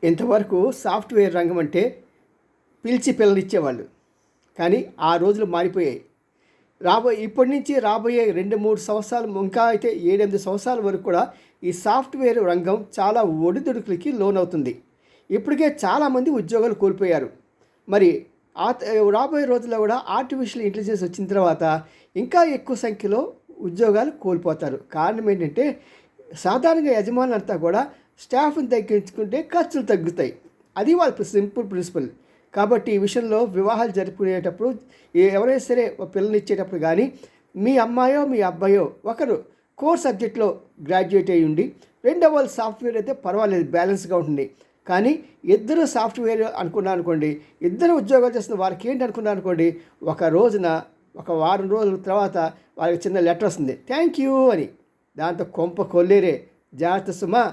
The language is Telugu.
ఇంతవరకు సాఫ్ట్వేర్ రంగం అంటే పిలిచి పిల్లనిచ్చేవాళ్ళు. కానీ ఆ రోజులు మారిపోయాయి. ఇప్పటి నుంచి రాబోయే 2-3 సంవత్సరాలు, ఇంకా అయితే 7-8 సంవత్సరాల వరకు కూడా ఈ సాఫ్ట్వేర్ రంగం చాలా ఒడిదుడుకులకి లోనవుతుంది. ఇప్పటికే చాలామంది ఉద్యోగాలు కోల్పోయారు. మరి రాబోయే రోజుల్లో కూడా ఆర్టిఫిషియల్ ఇంటెలిజెన్స్ వచ్చిన తర్వాత ఇంకా ఎక్కువ సంఖ్యలో ఉద్యోగాలు కోల్పోతారు. కారణం ఏంటంటే సాధారణంగా యజమానులంతా కూడా స్టాఫ్ని తగ్గించుకుంటే ఖర్చులు తగ్గుతాయి. అది వాళ్ళ సింపుల్ ప్రిన్సిపల్. కాబట్టి ఈ విషయంలో వివాహాలు జరుపుకునేటప్పుడు ఎవరైనా సరే పిల్లనిచ్చేటప్పుడు కానీ మీ అమ్మాయో మీ అబ్బాయో ఒకరు కోర్ సబ్జెక్ట్లో గ్రాడ్యుయేట్ అయ్యి ఉండి రెండో వాళ్ళు సాఫ్ట్వేర్ అయితే పర్వాలేదు, బ్యాలెన్స్గా ఉంటుంది. కానీ ఇద్దరు సాఫ్ట్వేర్ అనుకున్నా అనుకోండి, ఇద్దరు ఉద్యోగాలు చేస్తున్న వారికి ఏంటి అనుకున్నా అనుకోండి, ఒక రోజున ఒక వారం రోజుల తర్వాత వాళ్ళకి చిన్న లెటర్ వస్తుంది, థ్యాంక్ యూ అని. దాంతో కొంప కొల్లేరే. జాగ్రత్త సుమా.